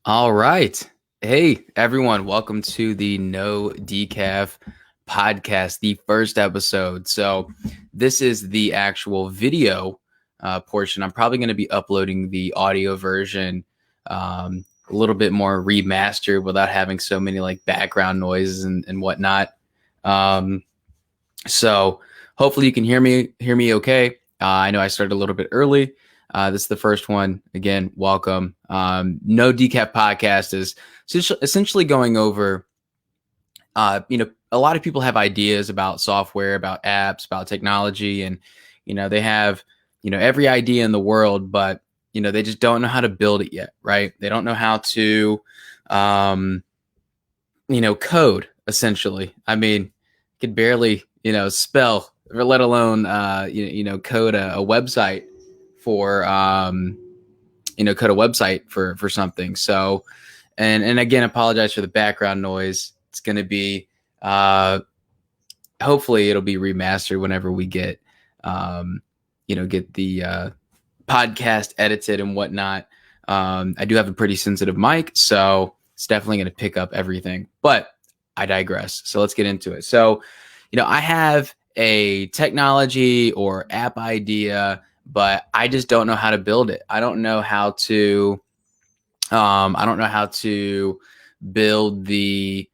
All right. Hey, everyone. Welcome to the No Decaf Podcast, the first episode. So, this is the actual video portion. I'm probably going to be uploading the audio version a little bit more remastered without having so many like background noises and whatnot. Um, so, hopefully, you can hear me okay. I know I started a little bit early. This is the first one. Again, welcome. No Decaf Podcast is essentially going over, a lot of people have ideas about software, about apps, about technology, and, they have, every idea in the world, but, they just don't know how to build it yet, right? They don't know how to, code, essentially. I mean, could barely, spell, or let alone, code a website for code a website for something. So and again, apologize for the background noise. It's going to be hopefully it'll be remastered whenever we get get the podcast edited and whatnot. I do have a pretty sensitive mic, so it's definitely going to pick up everything, but I digress. So let's get into it. So I have a technology or app idea, but I just don't know how to build it. I don't know how to build the,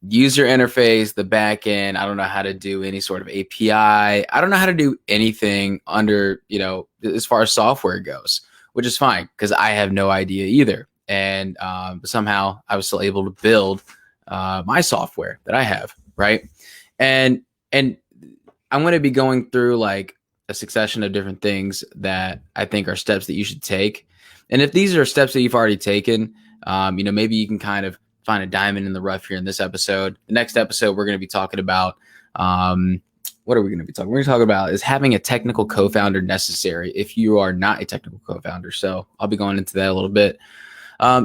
user interface, the back end. I don't know how to do any sort of API. I don't know how to do anything under, as far as software goes, which is fine because I have no idea either. And somehow I was still able to build my software that I have, right? And I'm going to be going through like a succession of different things that I think are steps that you should take. And if these are steps that you've already taken, maybe you can kind of find a diamond in the rough here in this episode. The next episode, we're going to be talking about, what are we going to be talking? We're going to talk about is having a technical co-founder necessary if you are not a technical co-founder. So I'll be going into that a little bit.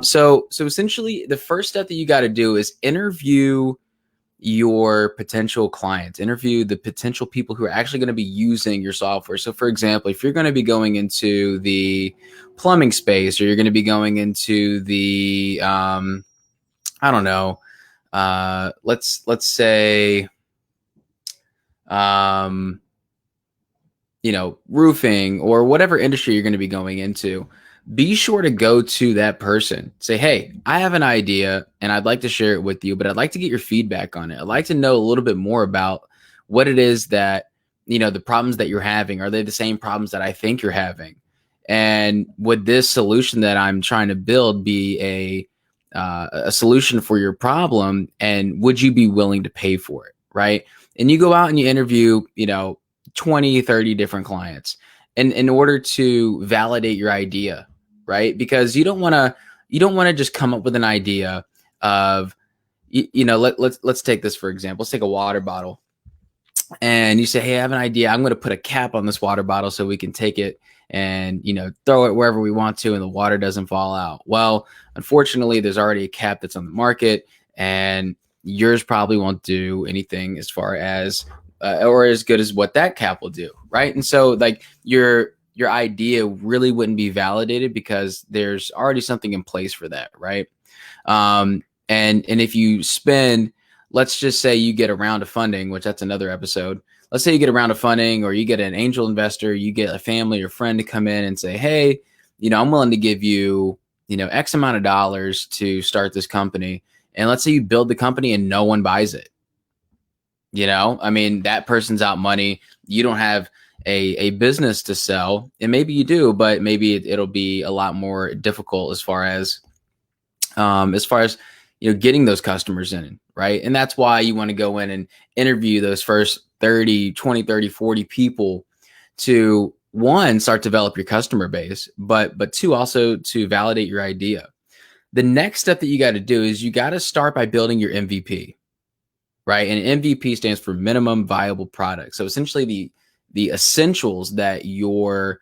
So essentially the first step that you got to do is interview your potential clients, interview the potential people who are actually going to be using your software. So for example, if you're going to be going into the plumbing space, or you're going to be going into the, let's say, roofing or whatever industry you're going to be going into, be sure to go to that person. Say, hey, I have an idea and I'd like to share it with you, but I'd like to get your feedback on it. I'd like to know a little bit more about what it is that, the problems that you're having. Are they the same problems that I think you're having? And would this solution that I'm trying to build be a solution for your problem? And would you be willing to pay for it? Right. And you go out and you interview, 20, 30 different clients in order to validate your idea. Right. Because you don't want to just come up with an idea of, let's take this, for example. Let's take a water bottle. And you say, hey, I have an idea. I'm going to put a cap on this water bottle so we can take it and, throw it wherever we want to and the water doesn't fall out. Well, unfortunately, there's already a cap that's on the market and yours probably won't do anything as far as or as good as what that cap will do. Right. And so like your idea really wouldn't be validated because there's already something in place for that. Right. And if you spend, let's just say you get a round of funding, which that's another episode. Let's say you get a round of funding or you get an angel investor, you get a family or friend to come in and say, hey, I'm willing to give you, X amount of dollars to start this company. And let's say you build the company and no one buys it. That person's out money. You don't have a business to sell, and maybe you do, but maybe it'll be a lot more difficult as far as getting those customers in, right? And that's why you want to go in and interview those first 30, 20, 30, 40 people to, one, start to develop your customer base, but two, also to validate your idea. The next step that you got to do is you got to start by building your MVP, right? And MVP stands for minimum viable product. So essentially the essentials that your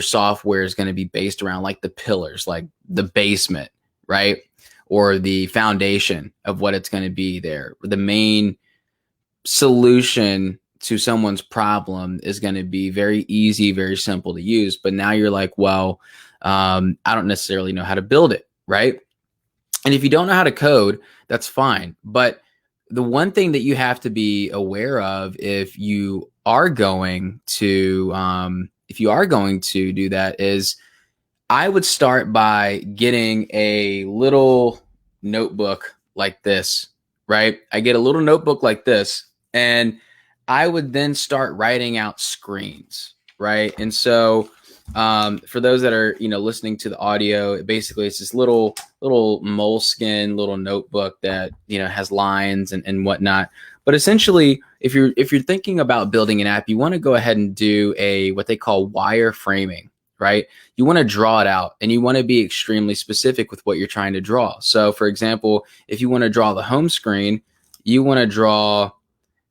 software is going to be based around, like the pillars, like the basement, right? Or the foundation of what it's going to be there. The main solution to someone's problem is going to be very easy, very simple to use. But now you're like, well, I don't necessarily know how to build it, right? And if you don't know how to code, that's fine. But the one thing that you have to be aware of if you are going to do that is I would start by getting a little notebook like this, right? I get a little notebook like this, and I would then start writing out screens, right? And so for those that are listening to the audio, basically it's this little moleskin little notebook that has lines and whatnot. But essentially, if you're thinking about building an app, you want to go ahead and do what they call wireframing, right? You want to draw it out, and you want to be extremely specific with what you're trying to draw. So, for example, if you want to draw the home screen, you want to draw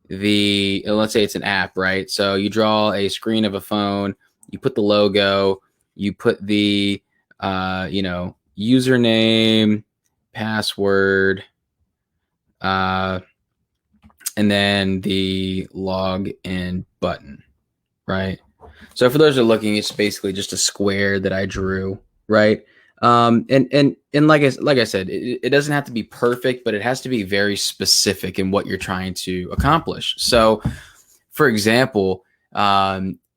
let's say it's an app, right? So you draw a screen of a phone, you put the logo, you put the username, password, and then the login button, right? So for those who are looking, it's basically just a square that I drew, right? And like I said, it doesn't have to be perfect, but it has to be very specific in what you're trying to accomplish. So, for example,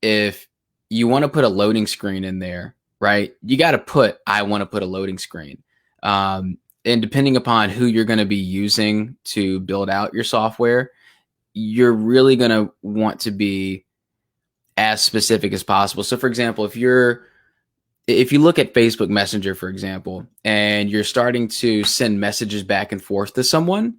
if you want to put a loading screen in there, right? You got to put, I want to put a loading screen. And depending upon who you're going to be using to build out your software, you're really going to want to be as specific as possible. So for example, if you look at Facebook Messenger, for example, and you're starting to send messages back and forth to someone,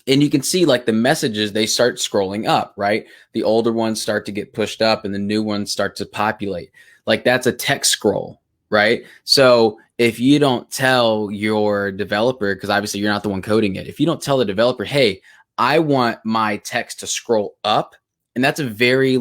and you can see like the messages, they start scrolling up, right? The older ones start to get pushed up and the new ones start to populate. Like that's a text scroll, right? So if you don't tell your developer, because obviously you're not the one coding it, if you don't tell the developer, hey, I want my text to scroll up, and that's a very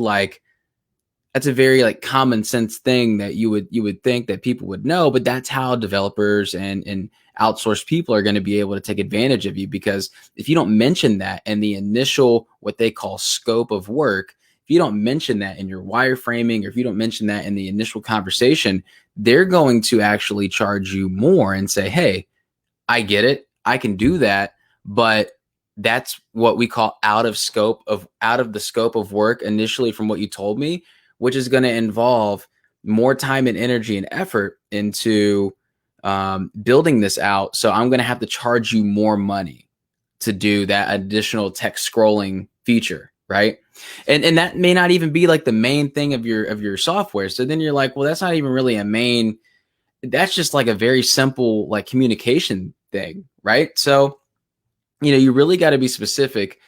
common sense thing that you would think that people would know, but that's how developers and outsourced people are going to be able to take advantage of you, because if you don't mention that in the initial, what they call scope of work, if you don't mention that in your wireframing, or if you don't mention that in the initial conversation, they're going to actually charge you more and say, hey, I get it, I can do that, but that's what we call out of the scope of work initially from what you told me, which is going to involve more time and energy and effort into building this out. So I'm going to have to charge you more money to do that additional text scrolling feature, right? And that may not even be like the main thing of your software. So then you're like, well, that's not even really a main. That's just like a very simple like communication thing, right? So you really got to be specific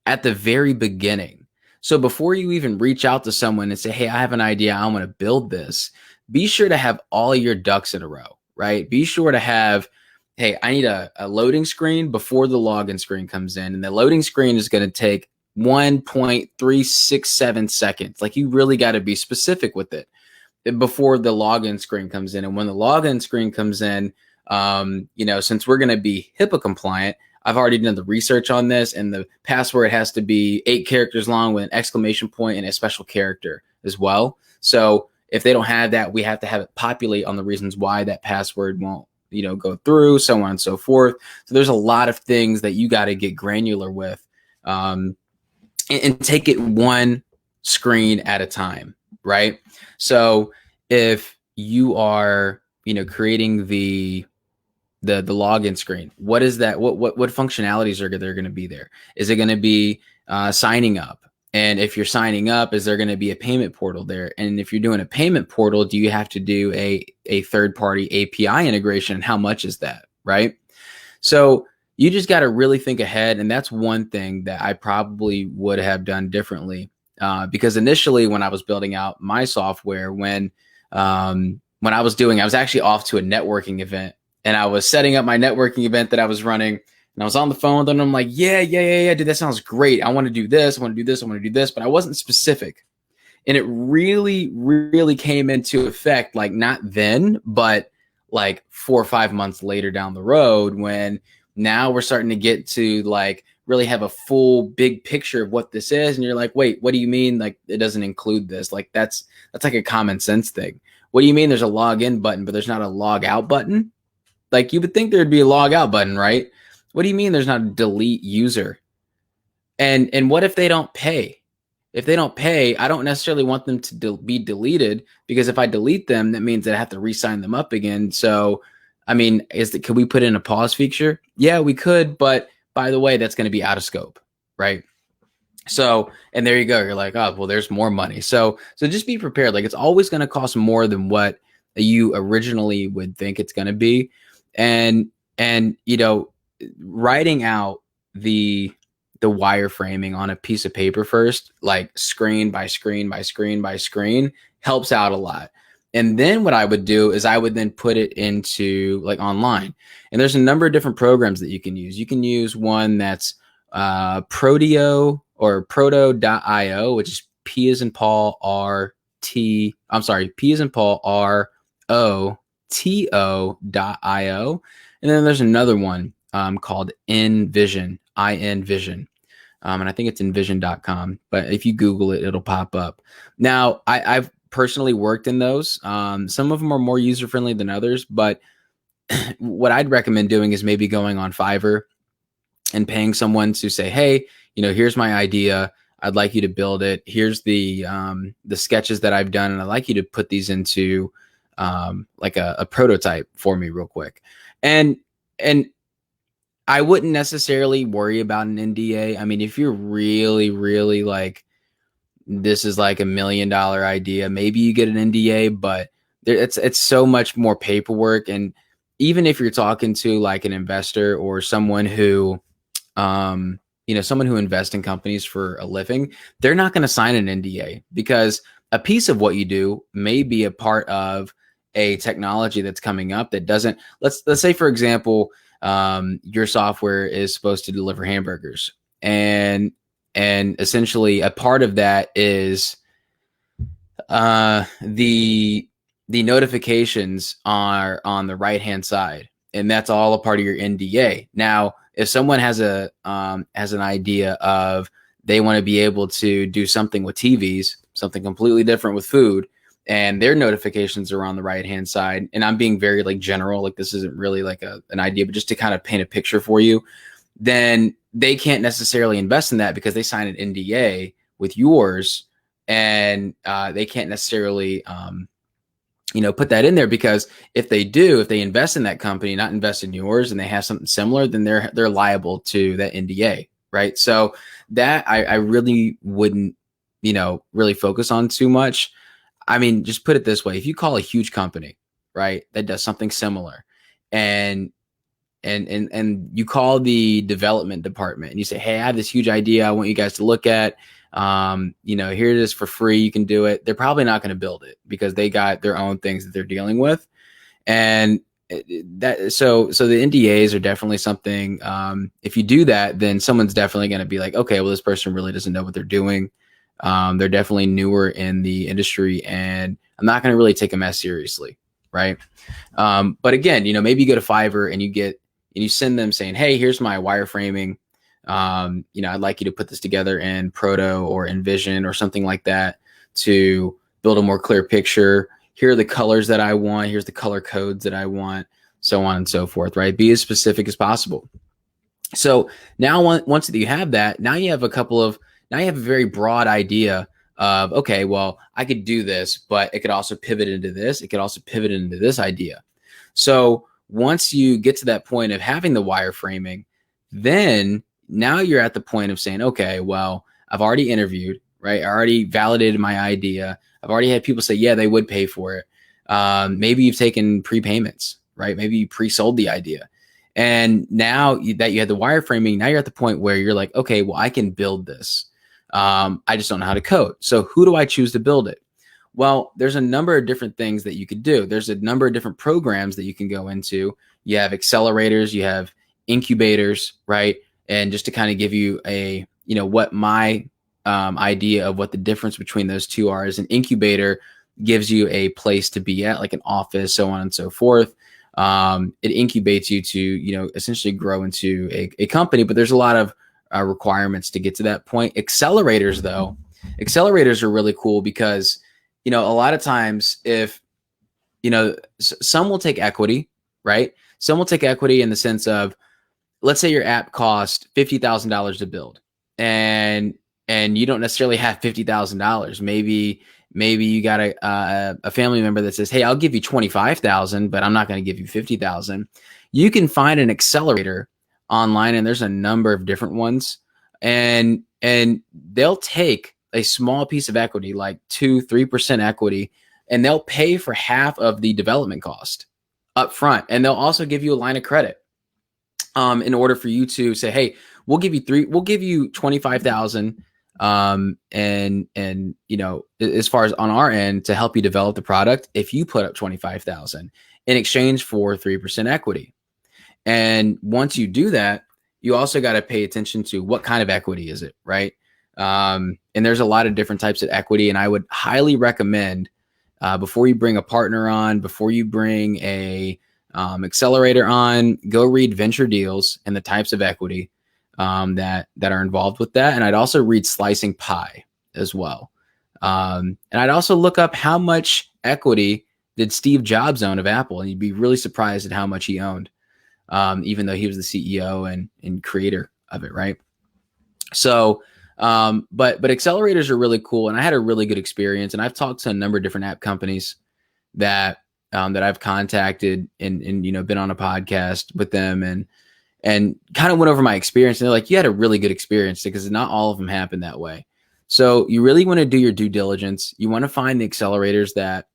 at the very beginning. So before you even reach out to someone and say, hey, I have an idea, I want to build this, be sure to have all your ducks in a row, right? Be sure to have, hey, I need a loading screen before the login screen comes in. And the loading screen is going to take 1.367 seconds. Like you really got to be specific with it before the login screen comes in. And when the login screen comes in, since we're going to be HIPAA compliant, I've already done the research on this, and the password has to be 8 characters long with an exclamation point and a special character as well. So if they don't have that, we have to have it populate on the reasons why that password won't, go through, so on and so forth. So there's a lot of things that you got to get granular with, and take it one screen at a time, right? So if you are, creating the login screen, what is that? What functionalities are there going to be there? Is it going to be signing up? And if you're signing up, is there going to be a payment portal there? And if you're doing a payment portal, do you have to do a third-party API integration? And how much is that, right? So you just got to really think ahead. And that's one thing that I probably would have done differently, because initially when I was building out my software, when I was actually off to a networking event, and I was setting up my networking event that I was running, and I was on the phone with them, and I'm like, yeah, dude, that sounds great. I want to do this. I want to do this. I want to do this. But I wasn't specific. And it really, really came into effect, like not then, but like 4 or 5 months later down the road, when now we're starting to get to like really have a full big picture of what this is. And you're like, wait, what do you mean? Like it doesn't include this? Like that's like a common sense thing. What do you mean there's a login button, but there's not a log out button? Like, you would think there'd be a log out button, right? What do you mean there's not a delete user? And what if they don't pay? If they don't pay, I don't necessarily want them to be deleted, because if I delete them, that means that I have to re-sign them up again. So, I mean, could we put in a pause feature? Yeah, we could, but by the way, that's going to be out of scope, right? So, and there you go. You're like, oh, well, there's more money. So just be prepared. Like, it's always going to cost more than what you originally would think it's going to be. And writing out the wireframing on a piece of paper first, like screen by screen by screen by screen, helps out a lot. And then what I would do is I would then put it into like online. And there's a number of different programs that you can use. You can use one that's Proteo or proto.io, which is P as in Paul P as in Paul ROTO.io. And then there's another one called InVision, InVision. And I think it's envision.com, but if you Google it, it'll pop up. Now, I've personally worked in those. Some of them are more user-friendly than others, but what I'd recommend doing is maybe going on Fiverr and paying someone to say, hey, here's my idea. I'd like you to build it. Here's the sketches that I've done, and I'd like you to put these into like a prototype for me real quick. And I wouldn't necessarily worry about an NDA. I mean, if you're really, really like, this is like $1 million idea, maybe you get an NDA, but it's so much more paperwork. And even if you're talking to like an investor or someone who, someone who invests in companies for a living, they're not going to sign an NDA, because a piece of what you do may be a part of a technology that's coming up that doesn't, let's say, for example, your software is supposed to deliver hamburgers, and essentially a part of that is the notifications are on the right hand side, and that's all a part of your NDA. Now, if someone has an idea of they want to be able to do something with TVs, something completely different with food, and their notifications are on the right hand side, and I'm being very like general, like this isn't really like an idea, but just to kind of paint a picture for you, then they can't necessarily invest in that because they sign an NDA with yours, and they can't necessarily put that in there, because if they invest in that company, not invest in yours, and they have something similar, then they're liable to that NDA, right? So that I really wouldn't really focus on too much. I mean, just put it this way: if you call a huge company, right, that does something similar, and you call the development department and you say, hey, I have this huge idea I want you guys to look at. Here it is for free. You can do it. They're probably not going to build it because they got their own things that they're dealing with. And so the NDAs are definitely something. If you do that, then someone's definitely going to be like, okay, well, this person really doesn't know what they're doing. They're definitely newer in the industry, and I'm not going to really take them as seriously. Right. But again, maybe you go to Fiverr and you send them saying, hey, here's my wireframing. I'd like you to put this together in Proto or Envision or something like that to build a more clear picture. Here are the colors that I want. Here's the color codes that I want, so on and so forth, right? Be as specific as possible. So now once that you have that, now you have a very broad idea of, okay, well, I could do this, but it could also pivot into this. It could also pivot into this idea. So once you get to that point of having the wireframing, then now you're at the point of saying, okay, well, I've already interviewed, right? I already validated my idea. I've already had people say, yeah, they would pay for it. Maybe you've taken prepayments, right? Maybe you pre-sold the idea. And now that you had the wireframing, now you're at the point where you're like, okay, well, I can build this. I just don't know how to code. So who do I choose to build it? Well, there's a number of different things that you could do. There's a number of different programs that you can go into. You have accelerators, you have incubators, right? And just to kind of give you a, what my idea of what the difference between those two are, is an incubator gives you a place to be at, like an office, so on and so forth. It incubates you to, essentially grow into a company, but there's a lot of requirements to get to that point. Accelerators are really cool because, a lot of times if, some will take equity, right? Some will take equity in the sense of, let's say your app cost $50,000 to build, and you don't necessarily have $50,000. Maybe you got a family member that says, hey, I'll give you 25,000, but I'm not going to give you 50,000. You can find an accelerator online, and there's a number of different ones, and they'll take a small piece of equity, like 2-3% equity, and they'll pay for half of the development cost up front. And they'll also give you a line of credit in order for you to say, hey, we'll give you 25,000. And as far as on our end to help you develop the product, if you put up 25,000 in exchange for 3% equity. And once you do that, you also got to pay attention to what kind of equity is it, right? And there's a lot of different types of equity. And I would highly recommend, before you bring a partner on, before you bring a accelerator on, go read Venture Deals and the types of equity that are involved with that. And I'd also read Slicing Pie as well. And I'd also look up how much equity did Steve Jobs own of Apple, and you'd be really surprised at how much he owned, even though he was the CEO and creator of it, right? So, but accelerators are really cool, and I had a really good experience. And I've talked to a number of different app companies that I've contacted and been on a podcast with them and kind of went over my experience. And they're like, you had a really good experience, because not all of them happen that way. So you really want to do your due diligence. You want to find the accelerators that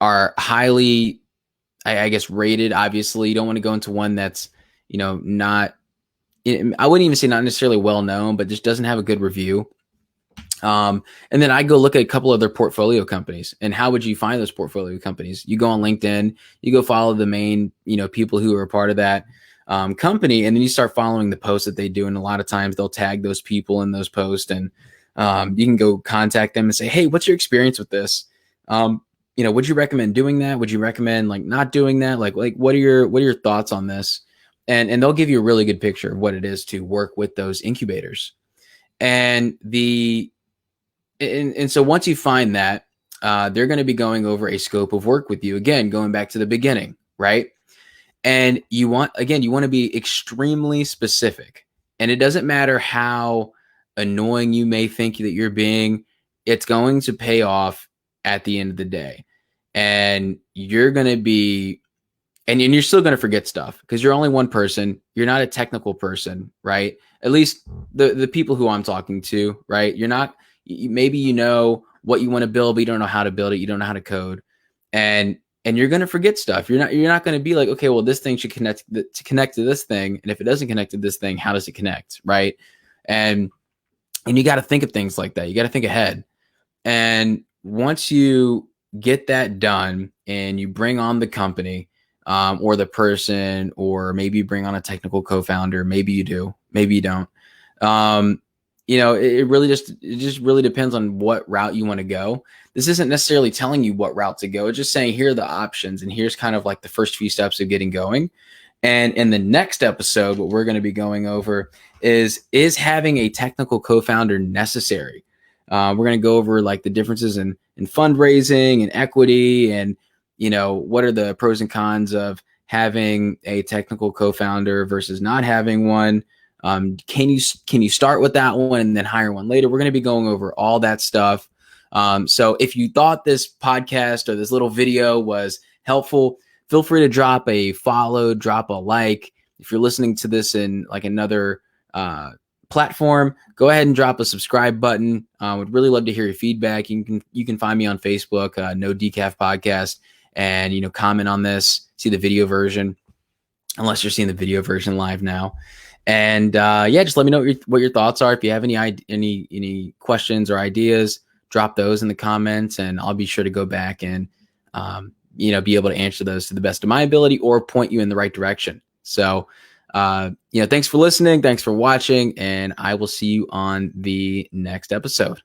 are highly, I guess, rated. Obviously, you don't want to go into one that's, not, I wouldn't even say not necessarily well known, but just doesn't have a good review. And then I go look at a couple of their portfolio companies. And how would you find those portfolio companies? You go on LinkedIn, you go follow the main, people who are a part of that company, and then you start following the posts that they do. And a lot of times they'll tag those people in those posts, and you can go contact them and say, hey, what's your experience with this? Would you recommend doing that? Would you recommend like not doing that? Like what are your thoughts on this? And they'll give you a really good picture of what it is to work with those incubators. And so once you find that, they're going to be going over a scope of work with you. Again, going back to the beginning, right? And you want to be extremely specific. And it doesn't matter how annoying you may think that you're being, it's going to pay off at the end of the day. And you're going to be, and you're still going to forget stuff, because you're only one person. You're not a technical person, right? At least the people who I'm talking to, right? You're not, maybe you know what you want to build, but you don't know how to build it. You don't know how to code, and you're going to forget stuff. You're not going to be like, okay, well, this thing should connect to this thing. And if it doesn't connect to this thing, how does it connect? Right. And you got to think of things like that. You got to think ahead. And once you get that done and you bring on the company, or the person, or maybe you bring on a technical co-founder, maybe you do, maybe you don't. It just really depends on what route you want to go. This isn't necessarily telling you what route to go. It's just saying, here are the options, and here's kind of like the first few steps of getting going. And in the next episode, what we're going to be going over is having a technical co-founder necessary? We're going to go over like the differences in fundraising and equity, and what are the pros and cons of having a technical co-founder versus not having one? Can you start with that one and then hire one later? We're going to be going over all that stuff. So if you thought this podcast or this little video was helpful, feel free to drop a follow, drop a like. If you're listening to this in like another platform, go ahead and drop a subscribe button. Would really love to hear your feedback. You can find me on Facebook, No Decaf Podcast, and comment on this, see the video version, unless you're seeing the video version live now. And just let me know what your thoughts are. If you have any questions or ideas, drop those in the comments, and I'll be sure to go back and be able to answer those to the best of my ability, or point you in the right direction. So thanks for listening, thanks for watching, and I will see you on the next episode.